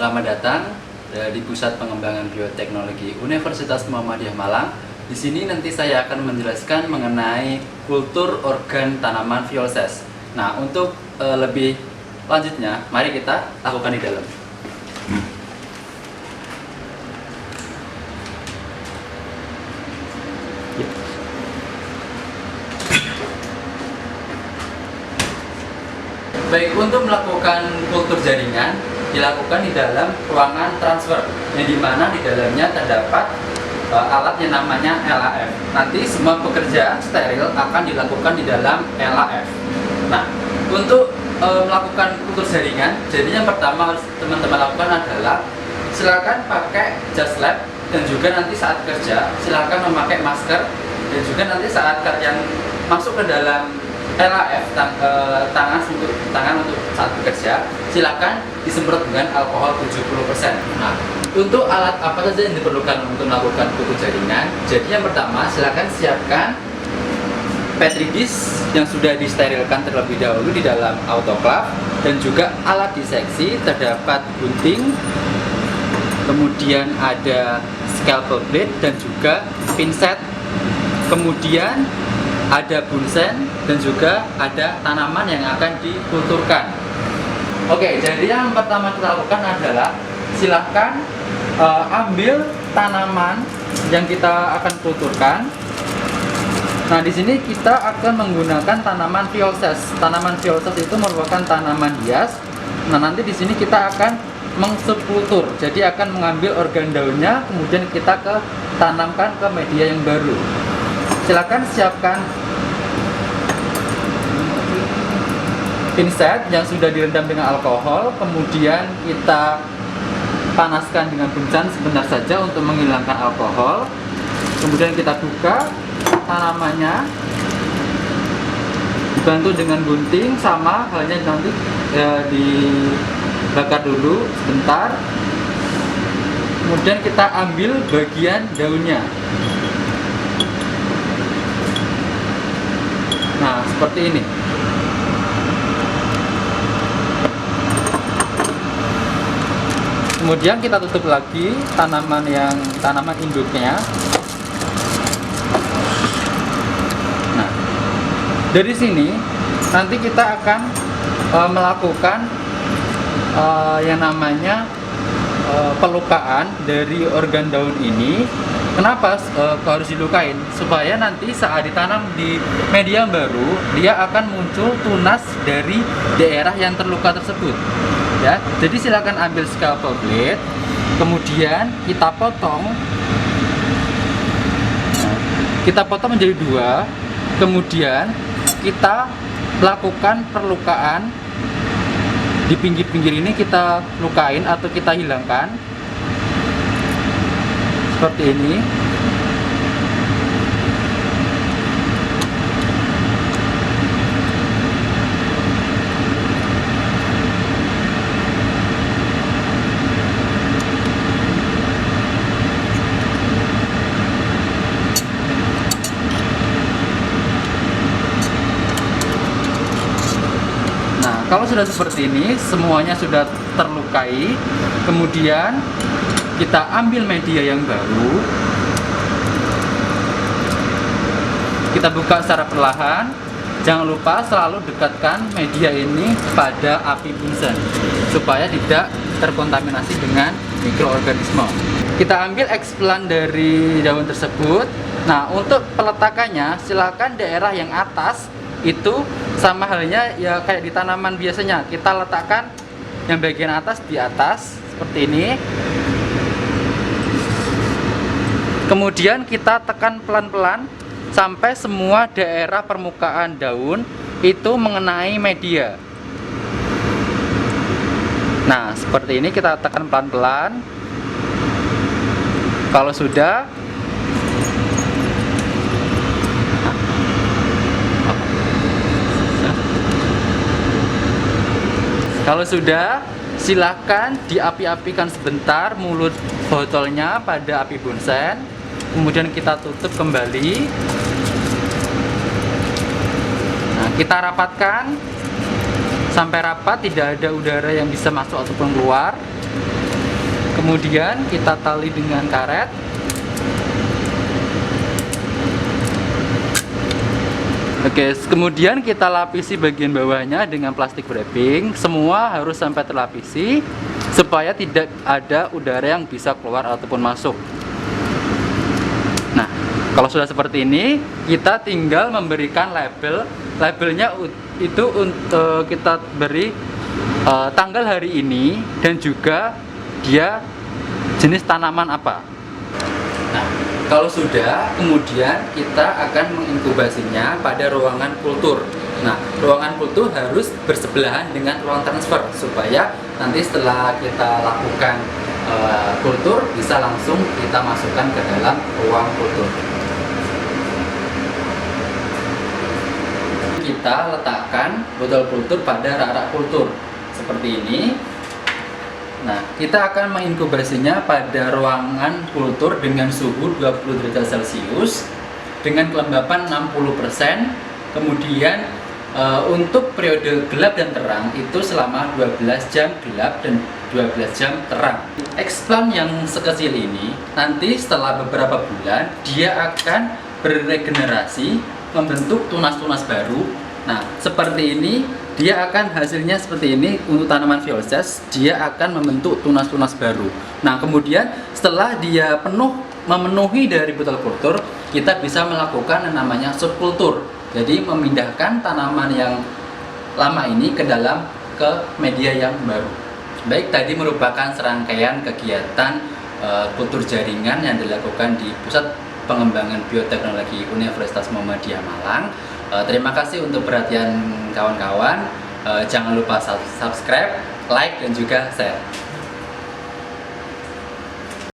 Selamat datang di Pusat Pengembangan Bioteknologi Universitas Muhammadiyah Malang. Di sini nanti saya akan menjelaskan mengenai kultur organ tanaman Violses. Nah, untuk lebih lanjutnya, mari kita lakukan di dalam. Baik, untuk melakukan kultur jaringan dilakukan di dalam ruangan transfer, yang dimana di dalamnya terdapat alat yang namanya LAF. Nanti semua pekerjaan steril akan dilakukan di dalam LAF. Nah, untuk melakukan kultur jaringan, jadi yang pertama harus teman-teman lakukan adalah silakan pakai jas lab, dan juga nanti saat kerja silakan memakai masker, dan juga nanti saat kalian masuk ke dalam LAF, tangan untuk saat bekerja silakan disemprot dengan alkohol 70%. Nah, untuk alat apa saja yang diperlukan untuk melakukan kultur jaringan? Jadi yang pertama, silakan siapkan Petri dish yang sudah disterilkan terlebih dahulu di dalam autoclave, dan juga alat diseksi. Terdapat gunting, kemudian ada scalpel blade dan juga pinset, kemudian ada bunsen, dan juga ada tanaman yang akan dikulturkan. Oke, jadi yang pertama kita lakukan adalah silahkan ambil tanaman yang kita akan kulturkan. Nah, di sini kita akan menggunakan tanaman Violses. Tanaman Violses itu merupakan tanaman hias. Nah, nanti di sini kita akan mengsubkultur. Jadi akan mengambil organ daunnya, kemudian kita tanamkan ke media yang baru. Silakan siapkan pinset yang sudah direndam dengan alkohol, kemudian kita panaskan dengan buncan sebentar saja untuk menghilangkan alkohol. Kemudian kita buka tanamannya, dibantu dengan gunting, sama halnya nanti dibakar dulu sebentar. Kemudian kita ambil bagian daunnya. Nah, seperti ini. Kemudian kita tutup lagi tanaman induknya. Nah, dari sini nanti kita akan melakukan yang namanya pelukaan dari organ daun ini. Kenapa harus dilukain? Supaya nanti saat ditanam di media baru, dia akan muncul tunas dari daerah yang terluka tersebut. Ya, jadi silakan ambil scalpel blade, kemudian kita potong menjadi dua, kemudian kita lakukan perlukaan di pinggir-pinggir ini, kita lukain atau kita hilangkan seperti ini. Kalau sudah seperti ini, semuanya sudah terlukai, kemudian kita ambil media yang baru, kita buka secara perlahan. Jangan lupa selalu dekatkan media ini pada api bunsen supaya tidak terkontaminasi dengan mikroorganisme. Kita ambil eksplan dari daun tersebut. Nah, untuk peletakannya silakan daerah yang atas itu sama halnya ya kayak di tanaman biasanya, kita letakkan yang bagian atas di atas seperti ini. Kemudian kita tekan pelan-pelan sampai semua daerah permukaan daun itu mengenai media. Nah, seperti ini kita tekan pelan-pelan. Kalau sudah, silakan diapi-apikan sebentar mulut botolnya pada api bunsen. Kemudian kita tutup kembali. Nah, kita rapatkan sampai rapat, tidak ada udara yang bisa masuk ataupun keluar. Kemudian kita tali dengan karet. Oke, kemudian kita lapisi bagian bawahnya dengan plastik wrapping. Semua harus sampai terlapisi supaya tidak ada udara yang bisa keluar ataupun masuk. Nah, kalau sudah seperti ini, kita tinggal memberikan label. Labelnya itu untuk kita beri tanggal hari ini dan juga dia jenis tanaman apa. Nah, kalau sudah, kemudian kita akan menginkubasinya pada ruangan kultur. Nah, ruangan kultur harus bersebelahan dengan ruang transfer supaya nanti setelah kita lakukan kultur bisa langsung kita masukkan ke dalam ruang kultur. Kita letakkan botol kultur pada rak-rak kultur seperti ini. Nah, kita akan menginkubasinya pada ruangan kultur dengan suhu 20 derajat Celcius dengan kelembapan 60%. Kemudian untuk periode gelap dan terang itu selama 12 jam gelap dan 12 jam terang. Explant yang sekecil ini nanti setelah beberapa bulan dia akan beregenerasi, membentuk tunas-tunas baru. Nah, seperti ini dia akan hasilnya seperti ini. Untuk tanaman Violces dia akan membentuk tunas-tunas baru. Nah, kemudian setelah dia memenuhi dari botol kultur, kita bisa melakukan yang namanya subkultur. Jadi memindahkan tanaman yang lama ini ke media yang baru. Baik, tadi merupakan serangkaian kegiatan kultur jaringan yang dilakukan di Pusat Pengembangan Bioteknologi Universitas Muhammadiyah Malang. Terima kasih untuk perhatian kawan-kawan. Jangan lupa subscribe, like, dan juga share.